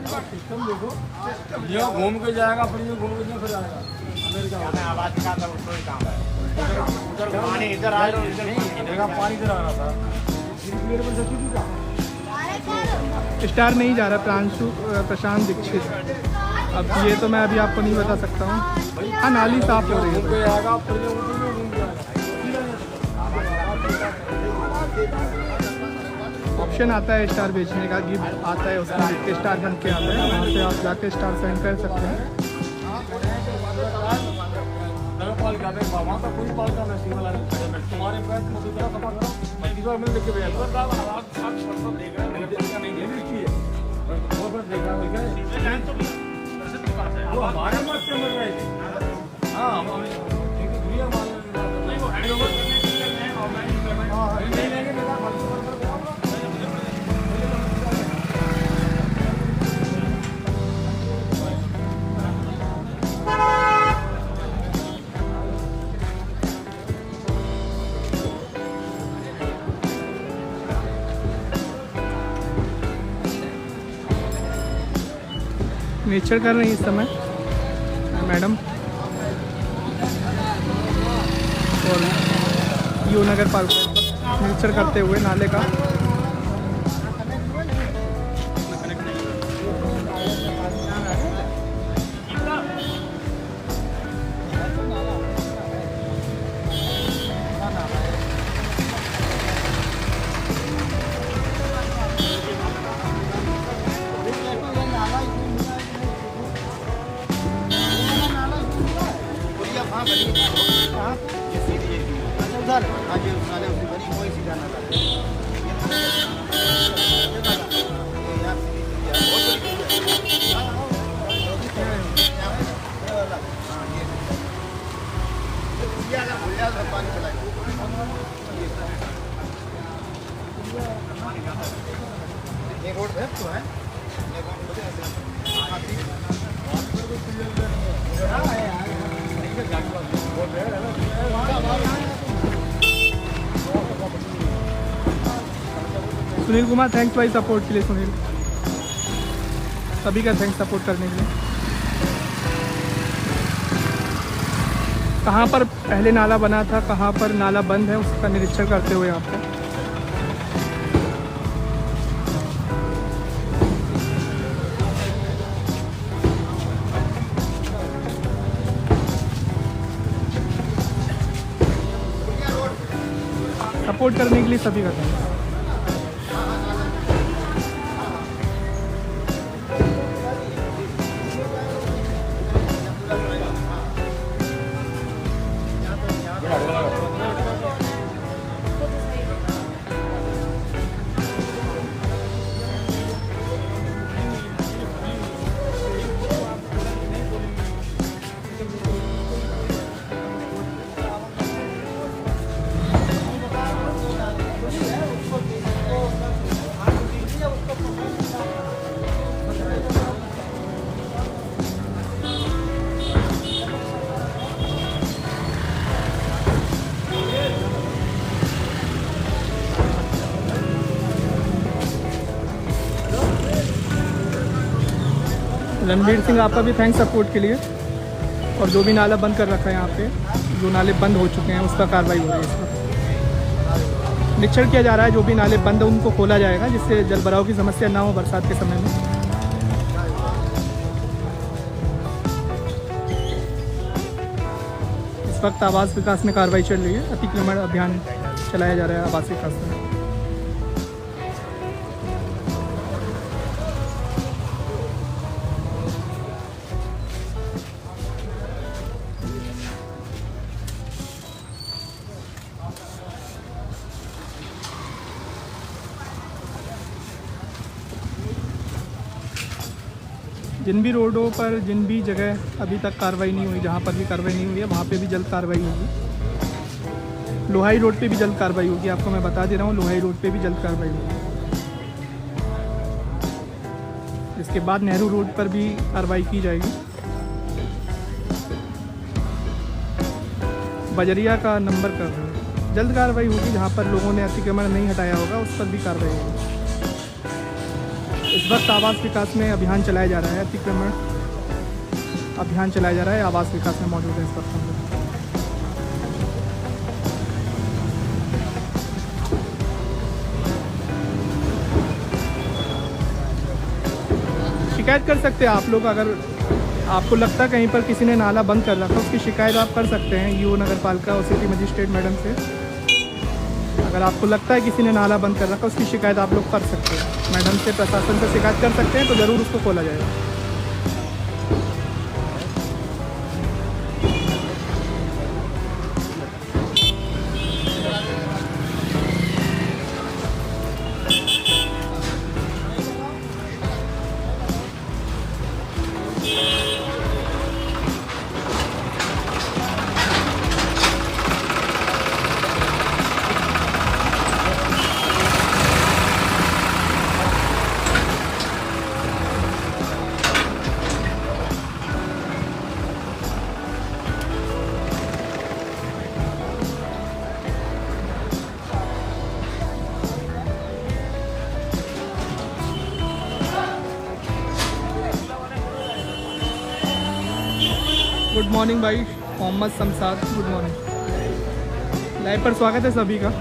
System देखो, ये घूम के जाएगा, अपनी में घूम के फिर आएगा। आवाज का काम है, उधर पानी इधर आ रहा है, इधर पानी इधर आ रहा था। स्टार नहीं जा रहा प्रशांत दीक्षित। अब ये तो मैं अभी आपको नहीं बता सकता हूँ। हाँ, नाली साफ हो रही है। ऑप्शन आता है स्टार बेचने का, गिफ्ट आता है, उसमें लिख के स्टार बन के आता है, वहाँ से आप जाके स्टार सेंड कर सकते हैं। नेचर कर रही है इस समय मैडम, और यू नगर पार्क नेचर करते हुए नाले का। सुनील कुमार, थैंक्स भाई सपोर्ट के लिए। सुनील, सभी का थैंक्स सपोर्ट करने के लिए। कहाँ पर पहले नाला बना था, कहाँ पर नाला बंद है, उसका निरीक्षण करते हुए यहाँ पर सपोर्ट करने के लिए सभी का थैंक्स। रणवीर सिंह, आपका भी थैंक्स सपोर्ट के लिए। और जो भी नाला बंद कर रखा है यहाँ पे, जो नाले बंद हो चुके हैं, उसका कार्रवाई हो रही है। इस पर निरीक्षण किया जा रहा है, जो भी नाले बंद है उनको खोला जाएगा, जिससे जल भराव की समस्या ना हो बरसात के समय में। इस वक्त आवास विकास में कार्रवाई चल रही है, अतिक्रमण अभियान चलाया जा रहा है आवास विकास में। जिन भी रोडों पर, जिन भी जगह अभी तक कार्रवाई नहीं हुई, जहाँ पर भी कार्रवाई नहीं हुई है, वहाँ पे भी जल्द कार्रवाई होगी। लोहाई रोड पे भी जल्द कार्रवाई होगी, आपको मैं बता दे रहा हूँ, लोहाई रोड पे भी जल्द कार्रवाई होगी। इसके बाद नेहरू रोड पर भी कार्रवाई की जाएगी। बजरिया का नंबर कर रहे हैं, जल्द कार्रवाई होगी। जहाँ पर लोगों ने अतिक्रमण नहीं हटाया होगा, उस पर भी कार्रवाई होगी। इस वक्त आवास विकास में अभियान चलाया जा रहा है, अतिक्रमण अभियान चलाया जा रहा है। आवास विकास में मौजूद है इस वक्त हम लोग। शिकायत कर सकते हैं आप लोग, अगर आपको लगता है कहीं पर किसी ने नाला बंद कर रखा, उसकी शिकायत आप कर सकते हैं ईओ नगर पालिका और सिटी मजिस्ट्रेट मैडम से। अगर आपको लगता है किसी ने नाला बंद कर रखा, उसकी शिकायत आप लोग कर सकते हैं मैडम से, प्रशासन से शिकायत कर सकते हैं, तो ज़रूर उसको खोला जाएगा। गुड मॉर्निंग भाई Mohammad Shamshad, good morning. Live पर स्वागत है सभी का।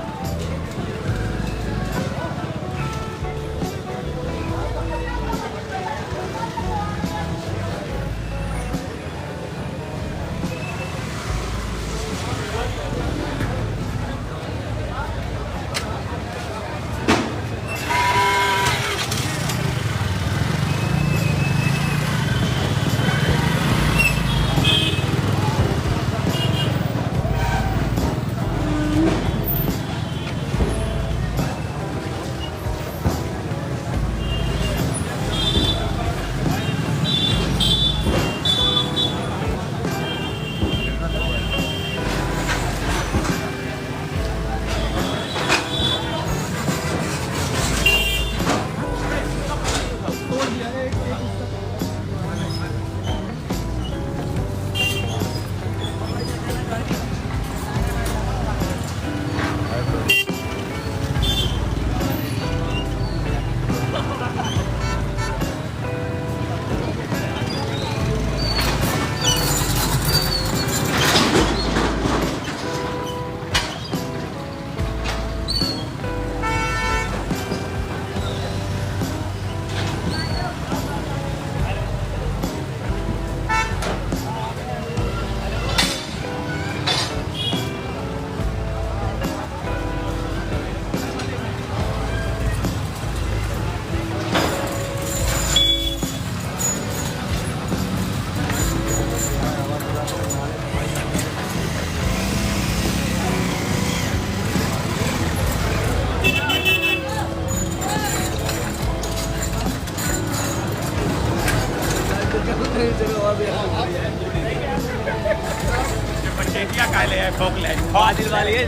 बादल वाली है,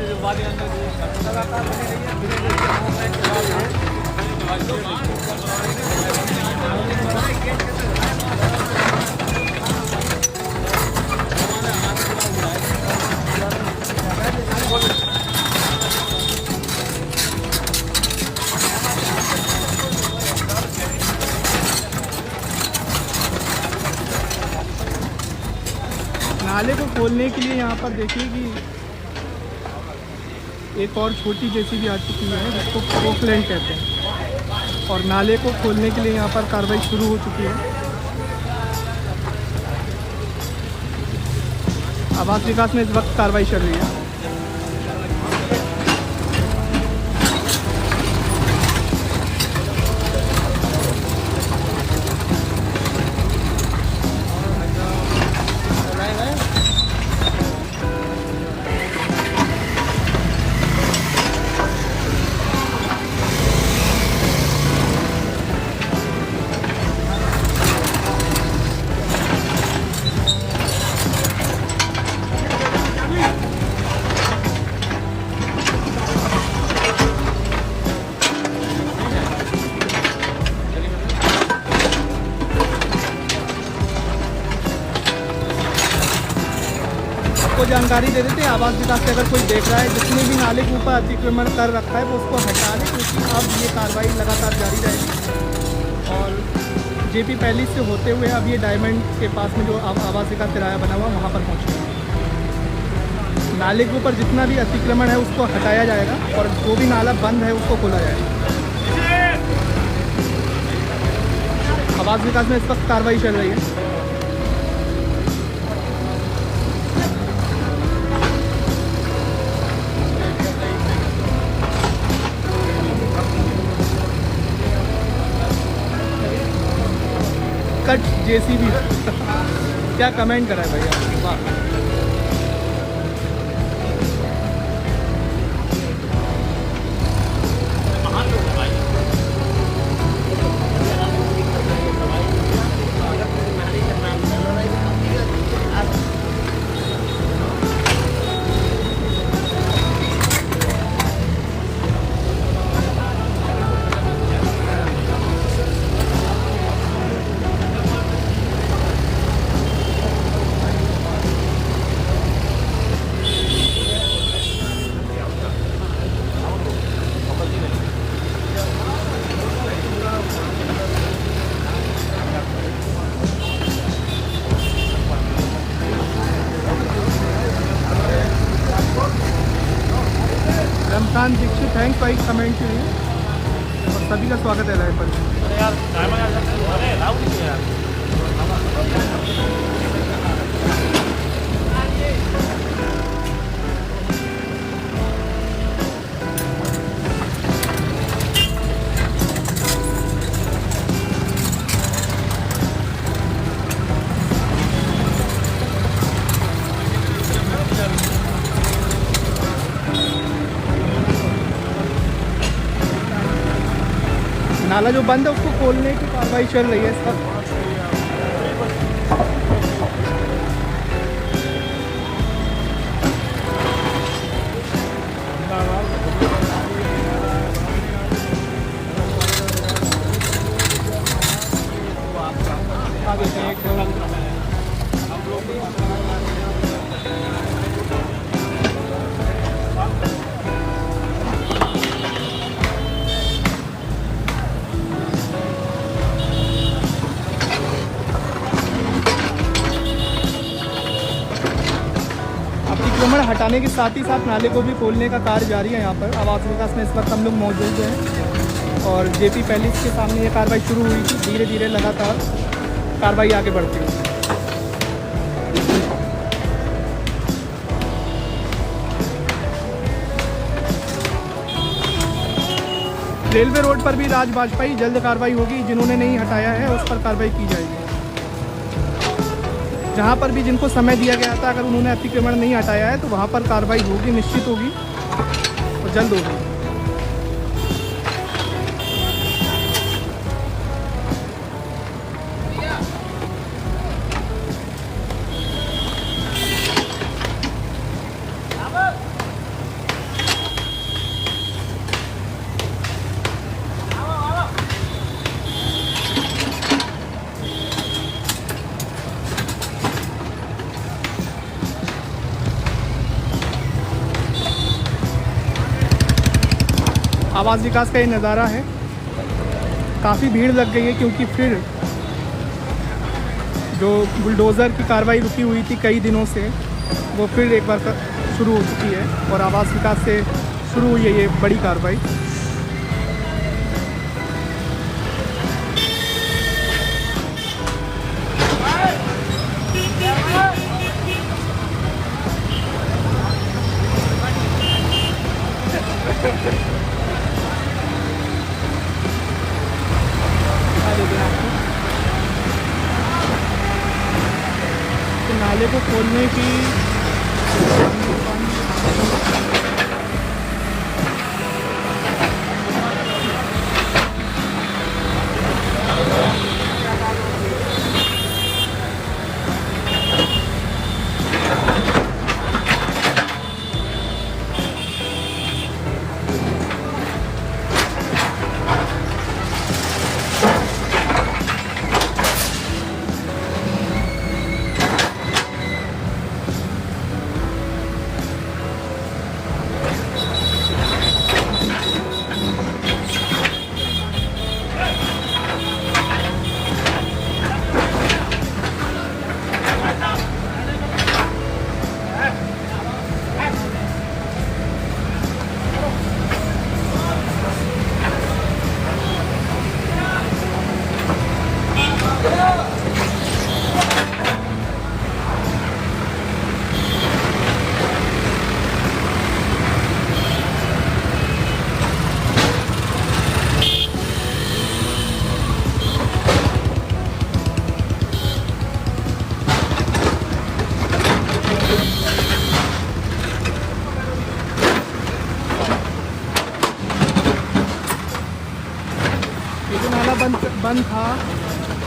बादल नाले को खोलने के लिए यहाँ पर देखिए कि एक और छोटी जेसीबी आ चुकी है जिसको पोकलैंड कहते हैं, और नाले को खोलने के लिए यहाँ पर कार्रवाई शुरू हो चुकी है। आवास विकास में इस वक्त कार्रवाई चल रही है। को जानकारी दे देते हैं आवास विकास से, अगर कोई देख रहा है जिसने भी नाले के ऊपर अतिक्रमण कर रखा है वो उसको हटा ले, क्योंकि अब ये कार्रवाई लगातार जारी रहेगी। जेपी पैलेस से होते हुए अब ये डायमंड के पास में जो आवासीय का तिराया बना हुआ वहाँ पर पहुँचे हैं। नाले के ऊपर जितना भी अतिक्रमण है उसको हटाया जाएगा और जो भी नाला बंद है उसको खोला जाएगा। आवास विकास में इस वक्त कार्रवाई चल रही है। कट जेसीबी क्या कमेंट करा है भैया, वाह। रमजान दीक्षित थैंक्स भाई कमेंट के लिए और सभी का स्वागत है लाइव पर। नाला जो बंद है उसको खोलने की कार्रवाई चल रही है इस वक्त। अतिक्रमण हटाने के साथ ही साथ नाले को भी खोलने का कार्य जारी है। यहाँ पर आवास विकास में इस वक्त हम लोग मौजूद हैं और जेपी पैलेस के सामने ये कार्रवाई शुरू हुई थी। धीरे धीरे लगातार कार्रवाई आगे बढ़ती है। रेलवे रोड पर भी राज वाजपेयी जल्द कार्रवाई होगी। जिन्होंने नहीं हटाया है उस पर कार्रवाई की जाएगी। जहाँ पर भी जिनको समय दिया गया था अगर उन्होंने अतिक्रमण नहीं हटाया है तो वहाँ पर कार्रवाई होगी, निश्चित होगी और जल्द होगी। आवास विकास का ये नज़ारा है। काफ़ी भीड़ लग गई है क्योंकि फिर जो बुलडोज़र की कार्रवाई रुकी हुई थी कई दिनों से वो फिर एक बार शुरू हो चुकी है और आवास विकास से शुरू हुई है ये बड़ी कार्रवाई। नाले को खोलने की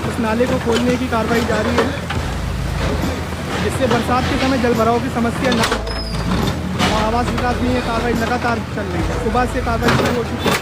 उस नाले को खोलने की कार्रवाई जारी है, जिससे बरसात के समय जल भराव की समस्या न हो। आवास विकास में ये कार्रवाई लगातार चल रही है, सुबह से कार्रवाई शुरू हो चुकी है।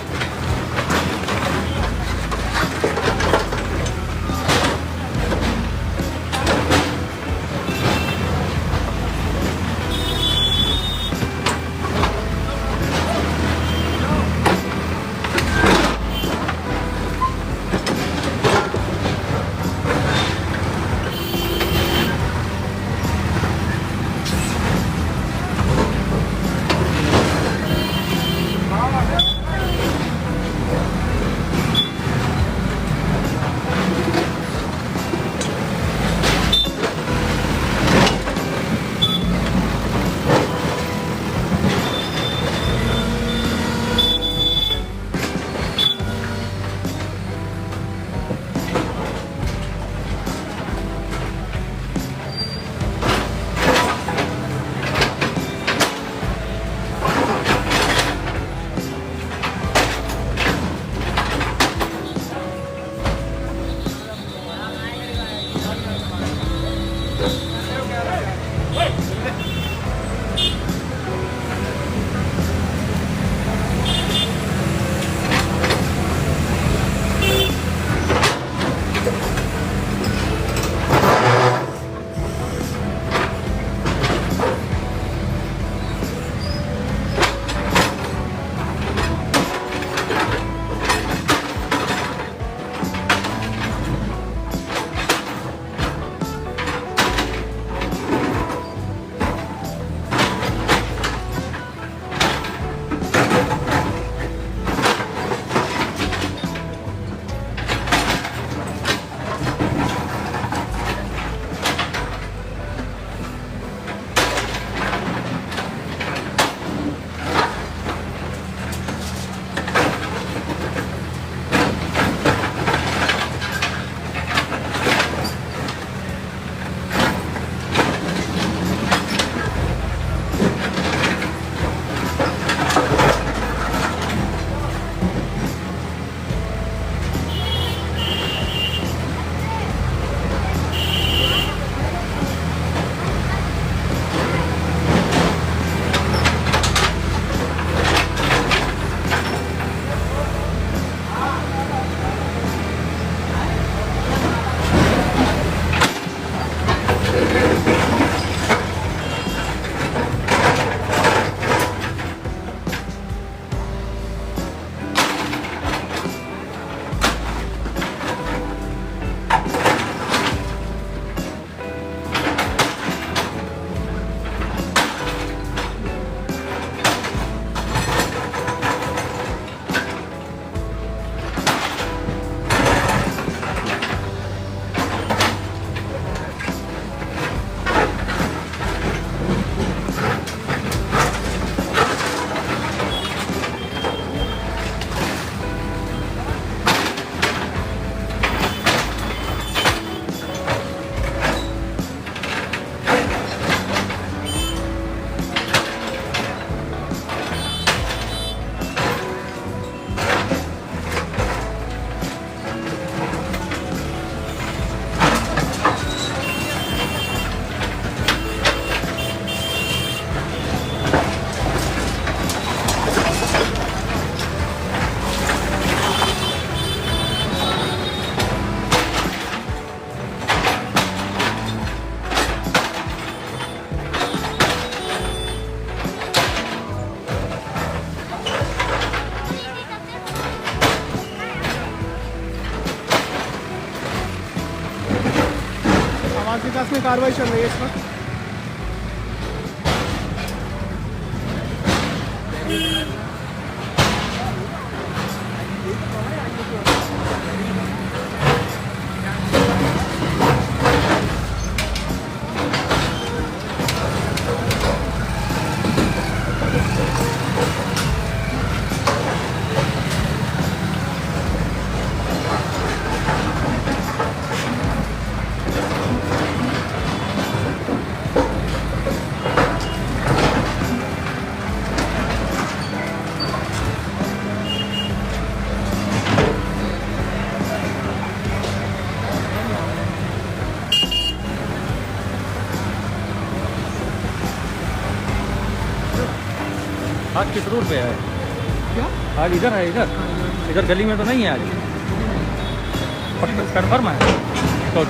आवास विकास में कार्रवाई चल रही है इस वक्त। आज किस रोड पे है? क्या आज इधर है, इधर गली में तो नहीं है आज। कन्फर्म है तो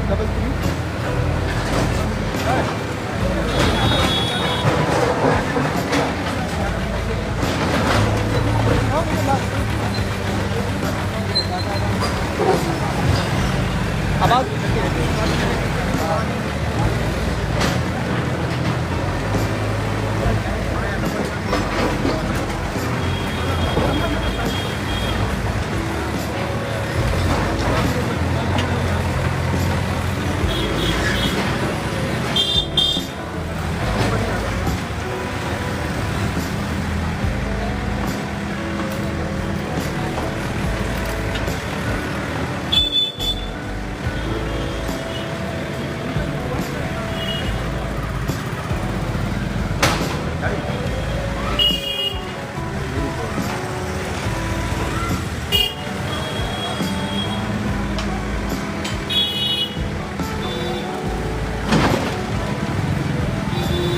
डबल 3 आवाज़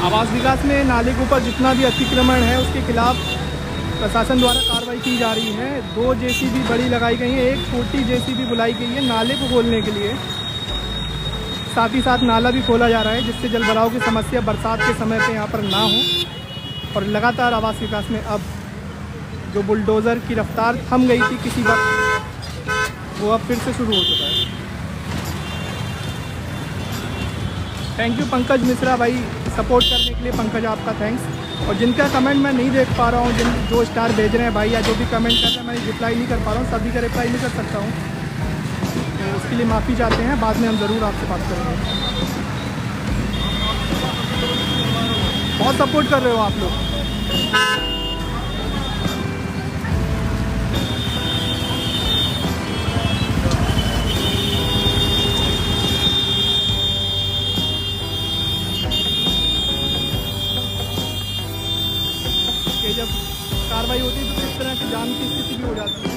आवास विकास में नाले के ऊपर जितना भी अतिक्रमण है उसके खिलाफ प्रशासन द्वारा कार्रवाई की जा रही है। 2 जेसीबी बड़ी लगाई गई है, एक छोटी जेसीबी बुलाई गई है नाले को खोलने के लिए। साथ ही साथ नाला भी खोला जा रहा है जिससे जलभराव की समस्या बरसात के समय पे यहाँ पर ना हो। और लगातार आवास विकास में अब जो बुलडोज़र की रफ्तार थम गई थी किसी वक्त, वो अब फिर से शुरू हो चुका है। थैंक यू पंकज मिश्रा भाई, सपोर्ट करने के लिए पंकज आपका थैंक्स। और जिनका कमेंट मैं नहीं देख पा रहा हूँ, जो स्टार भेज रहे हैं भाई या जो भी कमेंट कर रहे हैं, मैं रिप्लाई नहीं कर पा रहा हूँ, सभी का रिप्लाई नहीं कर सकता हूँ, तो उसके लिए माफ़ी चाहते हैं। बाद में हम ज़रूर आपसे बात करेंगे। बहुत सपोर्ट कर रहे हो आप लोग। जब कार्रवाई होती है तो इस तरह की जाम की स्थिति भी हो जाती है।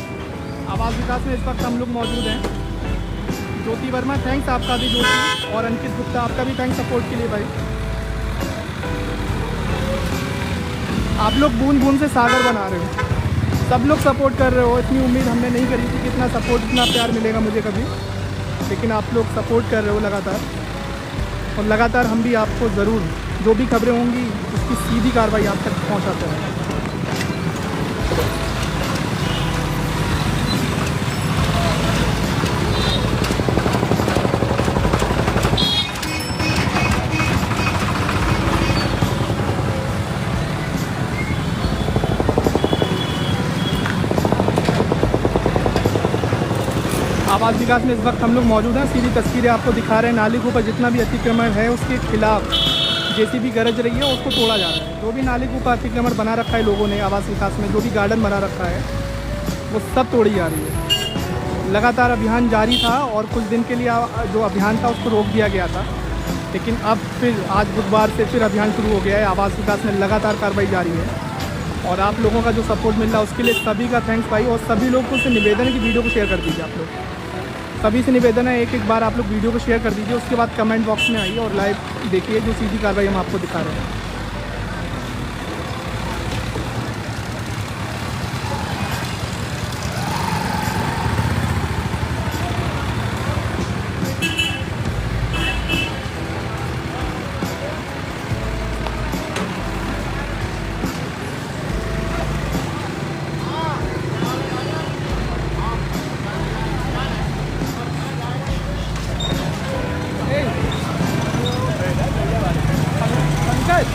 आवास विकास में इस वक्त हम लोग मौजूद हैं। ज्योति वर्मा थैंक्स आपका भी ज्योति, और अंकित गुप्ता आपका भी थैंक्स सपोर्ट के लिए भाई। आप लोग बूंद बूंद से सागर बना रहे हो, सब लोग सपोर्ट कर रहे हो। इतनी उम्मीद हमने नहीं करी थी कि इतना सपोर्ट, इतना प्यार मिलेगा मुझे कभी, लेकिन आप लोग सपोर्ट कर रहे हो लगातार। और लगातार हम भी आपको ज़रूर जो भी खबरें होंगी उसकी सीधी कार्रवाई आप तक पहुँचाते हैं। आवास विकास में इस वक्त हम लोग मौजूद हैं। सीधी तस्वीरें आपको दिखा रहे हैं। नाले के ऊपर जितना भी अतिक्रमण है उसके खिलाफ जेसीबी गरज रही है और उसको तोड़ा जा रहा है। जो भी नाले के ऊपर अतिक्रमण बना रखा है लोगों ने आवास विकास में, जो भी गार्डन बना रखा है, वो सब तोड़ी जा रही है। लगातार अभियान जारी था और कुछ दिन के लिए जो अभियान था उसको रोक दिया गया था, लेकिन अब फिर आज बुधवार से फिर अभियान शुरू हो गया है। आवास विकास में लगातार कार्रवाई जारी है और आप लोगों का जो सपोर्ट मिल रहा है उसके लिए सभी का थैंक्स भाई। और सभी लोगों से निवेदन है कि वीडियो को शेयर कर दीजिए। आप लोग सभी से निवेदन है, एक बार आप लोग वीडियो को शेयर कर दीजिए, उसके बाद कमेंट बॉक्स में आइए और लाइव देखिए जो सीधी कार्रवाई हम आपको दिखा रहे हैं। पंकज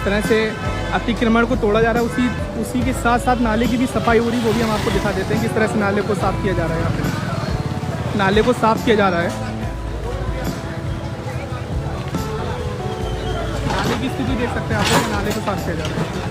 तरह से अतिक्रमण को तोड़ा जा रहा है, उसी के साथ साथ नाले की भी सफाई हो रही है, वो भी हम आपको दिखा देते हैं किस तरह से नाले को साफ़ किया जा रहा है। यहाँ पे नाले को साफ़ किया जा रहा है। नाले की स्थिति देख सकते हैं आप लोग, नाले को साफ़ किया जा रहा है।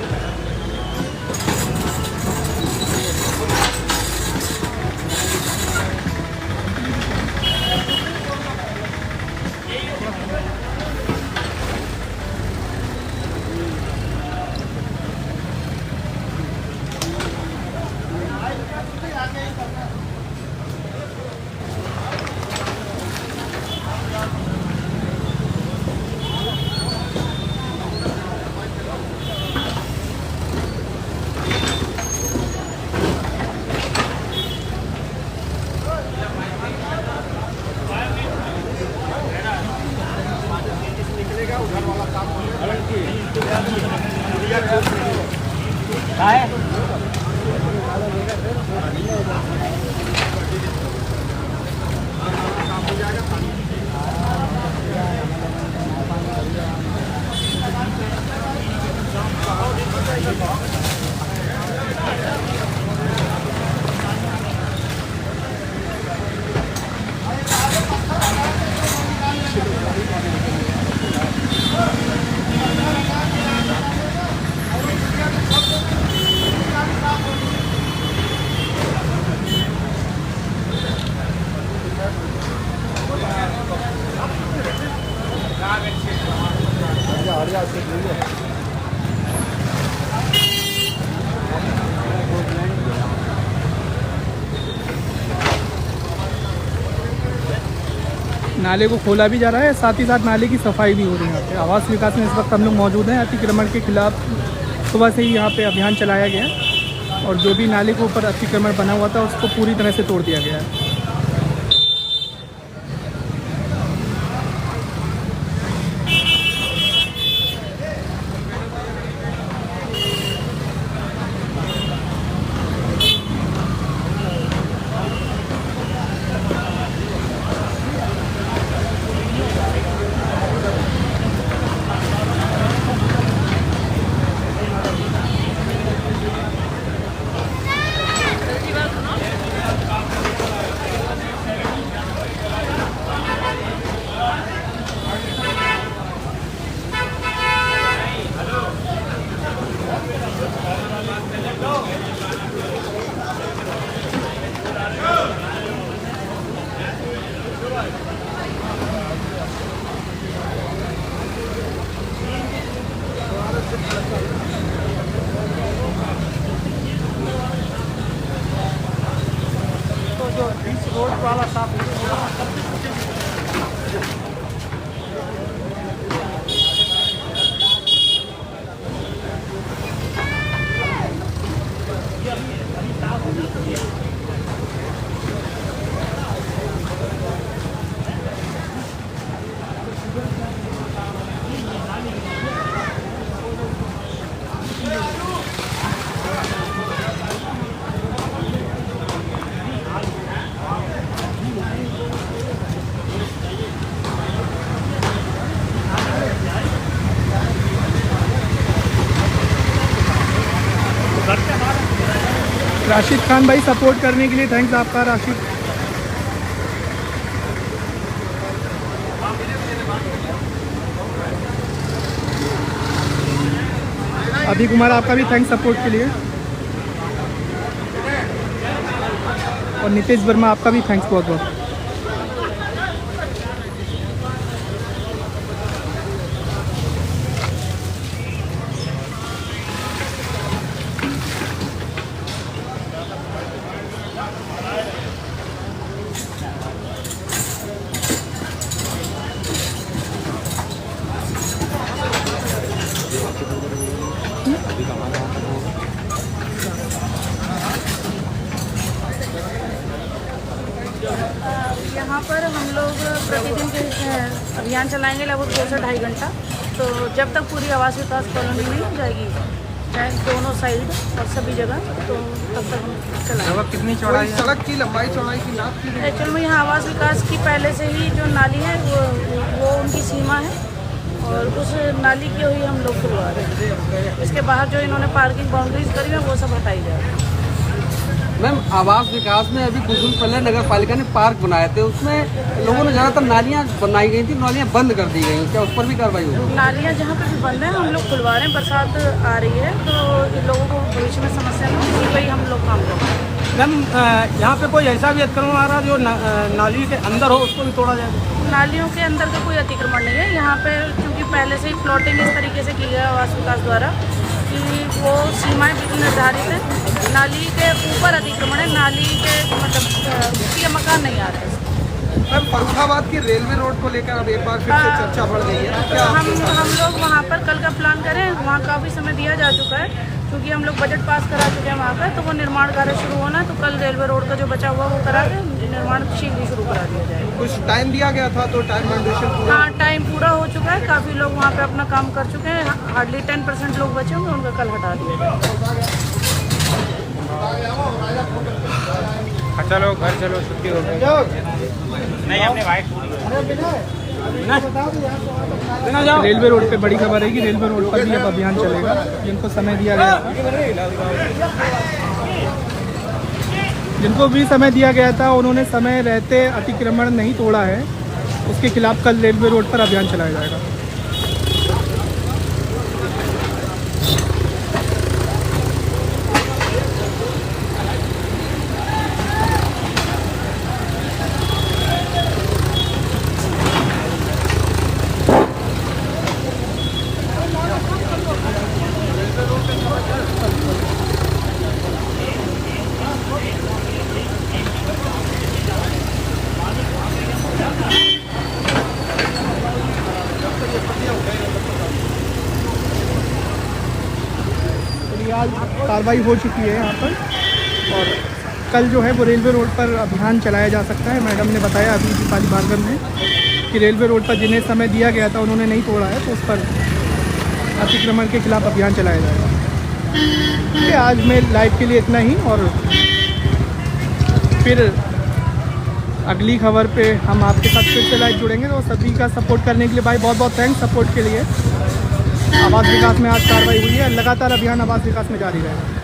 नाले को खोला भी जा रहा है, साथ ही साथ नाले की सफाई भी हो रही है। यहाँ पे आवास विकास में इस वक्त हम लोग मौजूद हैं। अतिक्रमण के खिलाफ सुबह से ही यहाँ पे अभियान चलाया गया है और जो भी नाले के ऊपर अतिक्रमण बना हुआ था उसको पूरी तरह से तोड़ दिया गया है। रोड वाला साफ राशिद खान भाई सपोर्ट करने के लिए थैंक्स आपका राशिद। अभी कुमार आपका भी थैंक्स सपोर्ट के लिए और नितेश वर्मा आपका भी थैंक्स बहुत बहुत। यहाँ पर हम लोग प्रतिदिन के अभियान चलाएंगे लगभग 2 से 2.5 घंटा। तो जब तक पूरी आवास विकास कॉलोनी नहीं हो जाएगी, चाहे दोनों साइड और सभी जगह, तो तब तक हम चलाएंगे। कितनी चौड़ाई है? सड़क की लंबाई चौड़ाई की नाप की? एक्चुअल में यहाँ आवास विकास की पहले से ही जो नाली है वो उनकी सीमा है और उस नाली की हुई हम लोग खुलवा रहे हैं। इसके बाहर जो इन्होंने पार्किंग बाउंड्रीज करी है वो सब हटाई जा रही है। मैम, आवास विकास में अभी कुछ दिन पहले नगर पालिका ने पार्क बनाए थे, उसमें लोगों ने ज़्यादातर नालियाँ बनाई गई थी, नालियाँ बंद कर दी गई, क्या उस पर भी कार्रवाई होगी? नालियाँ जहाँ पे भी बंद है हम लोग खुलवा रहे हैं। बरसात आ रही है तो इन लोगों को भविष्य में समस्या न हो, इसी पर ही हम लोग काम कर रहे हैं। मैम, यहाँ पे कोई ऐसा भी अतिक्रमण आ रहा जो नाली के अंदर हो, उसको भी तोड़ा जाए? नालियों के अंदर का कोई अतिक्रमण नहीं है यहाँ पे, क्योंकि पहले से ही प्लॉटिंग इस तरीके से की गया आवास विकास द्वारा कि वो सीमाएं बिल्कुल निर्धारित है। नाली के ऊपर अतिक्रमण है, नाली के मतलब उसके मकान नहीं आ रहे। मैम, फर्रुखाबाद की रेलवे रोड को लेकर अब एक बार फिर से चर्चा बढ़ गई है, क्या हम लोग वहाँ पर कल का प्लान करें, वहाँ काफ़ी समय दिया जा चुका है क्योंकि हम लोग बजट पास करा चुके हैं वहाँ का, तो वो निर्माण कार्य शुरू होना है। तो कल रेलवे रोड का जो बचा हुआ वो करा के निर्माण शीघ्र ही शुरू करा दिया जाएगा। कुछ टाइम दिया गया था तो टाइम कंडीशन पूरा? हाँ, टाइम पूरा हो चुका है, काफ़ी लोग वहाँ पे अपना काम कर चुके हैं। हार्डली 10% लोग बचे होंगे, उनका कल हटा दिया जाएगा। चलो घर चलो, छुट्टी हो गई। नहीं, हमने वाइट रेलवे रोड पे बड़ी खबर है कि रेलवे रोड पर भी अब अभियान चलेगा, जिनको समय दिया गया था, जिनको भी समय दिया गया था उन्होंने समय रहते अतिक्रमण नहीं तोड़ा है, उसके खिलाफ कल रेलवे रोड पर अभियान चलाया जाएगा। कार्रवाई हो चुकी है यहाँ पर, और कल जो है वो रेलवे रोड पर अभियान चलाया जा सकता है। मैडम ने बताया अभी दीपाली भार्गव ने कि रेलवे रोड पर जिन्हें समय दिया गया था उन्होंने नहीं तोड़ा है, तो उस पर अतिक्रमण के खिलाफ अभियान चलाया जाएगा। आज में लाइव के लिए इतना ही, और फिर अगली खबर पे हम आपके साथ फिर से लाइव जुड़ेंगे। तो सभी का सपोर्ट करने के लिए भाई बहुत बहुत थैंक्स सपोर्ट के लिए। आवास विकास में आज कार्रवाई हुई है, लगातार अभियान आवास विकास में जारी रहेगा।